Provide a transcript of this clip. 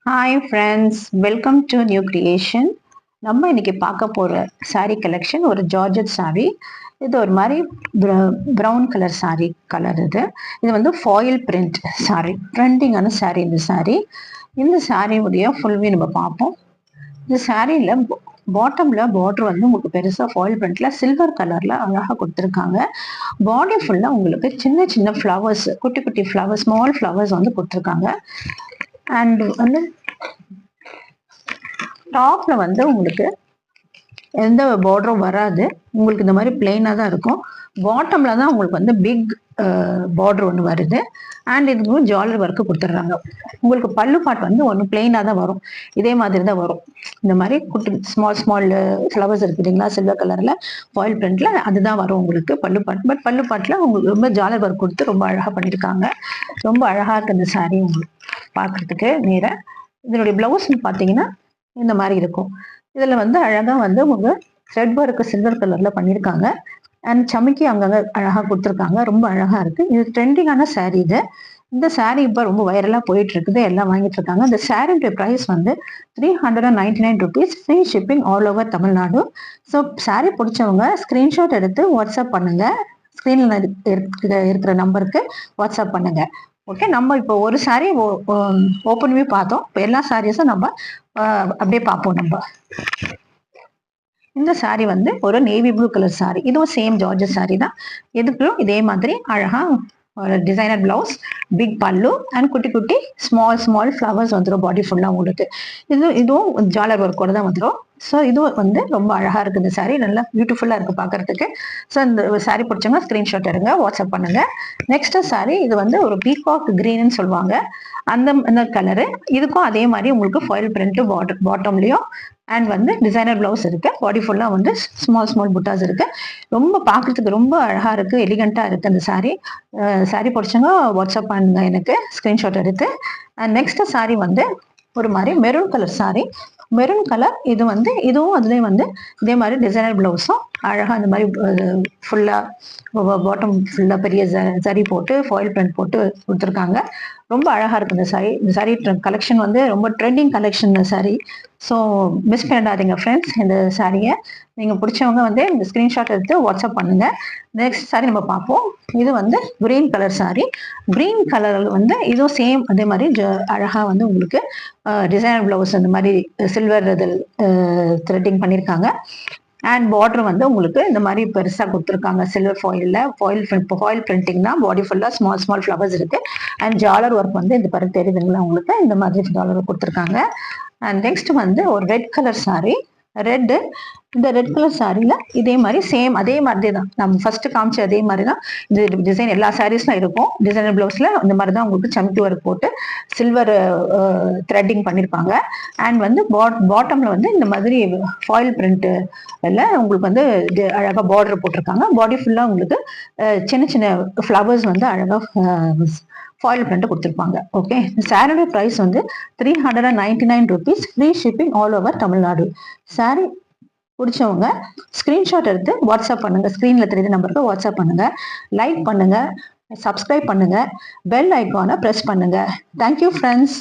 Hi friends, welcome to new creation. நம்ம இன்னைக்கு பார்க்க போகிற சாரீ கலெக்ஷன் ஒரு ஜார்ஜட் சாரீ. இது ஒரு மாதிரி ப்ரௌன் கலர் சாரீ கலர். இது வந்து ஃபாயில் பிரிண்ட் சாரீ, ட்ரெண்டிங்கான சாரீ. இந்த சாரியுடைய ஃபுல்வே நம்ம பார்ப்போம். இந்த சாரியில் பாட்டம்ல பார்டர் வந்து உங்களுக்கு பெருசாக ஃபாயில் பிரிண்ட்ல சில்வர் கலர்ல அழகாக கொடுத்துருக்காங்க. பாடி ஃபுல்லாக உங்களுக்கு சின்ன சின்ன ஃப்ளவர்ஸ், குட்டி குட்டி ஃப்ளவர்ஸ், ஸ்மால் ஃப்ளவர்ஸ் வந்து கொடுத்துருக்காங்க. அண்ட் வந்து டாப்ல வந்து உங்களுக்கு எந்த பார்டரும் வராது, உங்களுக்கு இந்த மாதிரி பிளெயினாக தான் இருக்கும். பாட்டம்ல தான் உங்களுக்கு வந்து பிக் பார்டர் ஒன்று வருது. அண்ட் இதுக்கு ஜாலர் ஒர்க்கு கொடுத்துட்றாங்க. உங்களுக்கு பல்லு பாட் வந்து ஒன்று பிளெயினாக தான் வரும், இதே மாதிரி தான் வரும். இந்த மாதிரி குட்டி ஸ்மால் ஸ்மால் ஃப்ளவர்ஸ் இருக்கு இல்லைங்களா, சில்வர் கலர்ல ஃபாயில் பிரிண்ட்ல, அதுதான் வரும் உங்களுக்கு பல்லு பாட். பட் பல்லு பாட்டில் உங்களுக்கு ரொம்ப ஜாலர் ஒர்க் கொடுத்து ரொம்ப அழகாக பண்ணியிருக்காங்க. ரொம்ப அழகாக இருக்கு இந்த சாரீ உங்களுக்கு பார்க்கறதுக்கு நேராக. இதனுடைய பிளவுஸ் பார்த்தீங்கன்னா இந்த மாதிரி இருக்கும். இதில் வந்து அழகாக வந்து உங்க த்ரெட் ஒர்க்கு சில்வர் கலர்ல பண்ணியிருக்காங்க. அண்ட் சமைக்கி அங்கங்க அழகாக கொடுத்துருக்காங்க. ரொம்ப அழகா இருக்கு. இது ட்ரெண்டிங்கான சாரீ. இந்த சாரீ இப்போ ரொம்ப வைரலாக போயிட்டு இருக்குது, எல்லாம் வாங்கிட்டு இருக்காங்க. இந்த சாரியுடைய ப்ரைஸ் வந்து 399 rupees, free shipping all over Tamil Nadu. So sari பிடிச்சவங்க ஸ்க்ரீன்ஷாட் எடுத்து வாட்ஸ்அப் பண்ணுங்க. ஸ்க்ரீனில் இருக்கிற நம்பருக்கு வாட்ஸ்அப் பண்ணுங்க. ஓகே, நம்ம இப்போ ஒரு சாரீ ஓப்பன் பண்ணி பார்த்தோம். இப்போ எல்லா சாரீஸும் நம்ம அப்படியே பார்ப்போம். நம்ம இந்த சாரீ வந்து ஒரு நேவி ப்ளூ கலர் சாரீ. இதுவும் சேம் ஜார்ஜஸ் சாரீ தான். எதுக்கும் இதே மாதிரி அழகா ஒரு டிசைனர் பிளவுஸ், பிக் பல்லு அண்ட் குட்டி குட்டி ஸ்மால் ஸ்மால் ஃப்ளவர்ஸ் வந்துடும் பாடி ஃபுல்லாக உங்களுக்கு. இதுவும் ஜாலர் ஒர்க்கோட தான் வந்துடும். ஸோ இதுவும் வந்து ரொம்ப அழகா இருக்கு. இந்த சாரீ நல்லா பியூட்டிஃபுல்லாக இருக்கு பார்க்கறதுக்கு. ஸோ இந்த சாரீ பிடிச்சவங்க ஸ்க்ரீன்ஷாட் எடுங்க, வாட்ஸ்அப் பண்ணுங்க. நெக்ஸ்ட் சாரீ இது வந்து ஒரு பீகாக் கிரீன்னு சொல்லுவாங்க, அந்த கலரு. இதுக்கும் அதே மாதிரி உங்களுக்கு ஃபாயில் பிரிண்ட் பாட்டம்லயும் அண்ட் வந்து டிசைனர் பிளவுஸ் இருக்கு. பாடி ஃபுல்லாக வந்து ஸ்மால் ஸ்மால் புட்டாஸ் இருக்கு. ரொம்ப பார்க்கறதுக்கு ரொம்ப அழகா இருக்கு, எலிகண்டா இருக்கு அந்த சாரீ. சாரீ பிடிச்சவங்க வாட்ஸ்அப் பண்ணுங்க எனக்கு ஸ்கிரீன்ஷாட் எடுத்து. அண்ட் நெக்ஸ்ட் சாரீ வந்து ஒரு மாதிரி maroon colour sari. Maroon colour இது வந்து இதுவும் அதுலேயும் வந்து இதே மாதிரி டிசைனர் பிளவுஸும் அழகாக அந்த மாதிரி ஃபுல்லாக பாட்டம் ஃபுல்லாக பெரிய சரி போட்டு ஃபாயில் பிரிண்ட் போட்டு கொடுத்துருக்காங்க. ரொம்ப அழகாக இருக்குது இந்த சாரீ. இந்த சாரீ கலெக்ஷன் வந்து ரொம்ப ட்ரெண்டிங் கலெக்ஷன் இந்த சாரீ. ஸோ மிஸ் பண்ணிடாதீங்க ஃப்ரெண்ட்ஸ். இந்த சாரியை நீங்கள் பிடிச்சவங்க வந்து இந்த ஸ்க்ரீன்ஷாட் எடுத்து வாட்ஸ்அப் பண்ணுங்க. நெக்ஸ்ட் சாரீ நம்ம பார்ப்போம். இது வந்து green colour sari. Green colour வந்து இதுவும் சேம் அதே மாதிரி அழகாக வந்து உங்களுக்கு டிசைனர் பிளவுஸ் அந்த மாதிரி சில்வர் இதில் த்ரெட்டிங் பண்ணியிருக்காங்க. அண்ட் பார்டர் வந்து உங்களுக்கு இந்த மாதிரி பெருசாக கொடுத்துருக்காங்க சில்வர் ஃபாயில் பிரிண்டிங்னா பாடி ஃபுல்லாக ஸ்மால் ஸ்மால் ஃப்ளவர்ஸ் இருக்கு. அண்ட் ஜாலர் ஒர்க் வந்து இந்த பிறகு தெரியுதுங்களா உங்களுக்கு, இந்த மாதிரி ஜாலர் ஒர்க் கொடுத்துருக்காங்க. அண்ட் நெக்ஸ்ட் வந்து ஒரு ரெட் கலர் சாரீ. இந்த ரெட் கலர் சாரியில இதே மாதிரி சேம் அதே மாதிரி தான் நம்ம ஃபர்ஸ்ட் காமிச்ச அதே மாதிரி தான் இந்த டிசைன் எல்லா சாரீஸ்லாம் இருக்கும். டிசைனர் பிளவுஸ்ல இந்த மாதிரி தான் உங்களுக்கு சம்கி ஒர்க் போட்டு சில்வர் த்ரெட்டிங் பண்ணியிருப்பாங்க. அண்ட் வந்து பாட்டம்ல வந்து இந்த மாதிரி ஃபாயில் பிரிண்ட் எல்லாம் உங்களுக்கு வந்து அழகாக பார்டர் போட்டிருக்காங்க. பாடி ஃபுல்லாக உங்களுக்கு சின்ன சின்ன ஃப்ளவர்ஸ் வந்து அழகாக ஃபாயில் பிரிண்ட் கொடுத்துருப்பாங்க. ஓகே, சாரியோட ப்ரைஸ் வந்து 399 rupees, free shipping all over Tamil Nadu. Sorry பிடிச்சவங்க ஸ்க்ரீன்ஷாட் எடுத்து வாட்ஸ்அப் பண்ணுங்க. ஸ்க்ரீனில் தெரியுற நம்பருக்கு வாட்ஸ்அப் பண்ணுங்க. லைக் பண்ணுங்க, சப்ஸ்கிரைப் பண்ணுங்க, பெல் ஐக்கானை ப்ரெஸ் பண்ணுங்க. Thank you friends.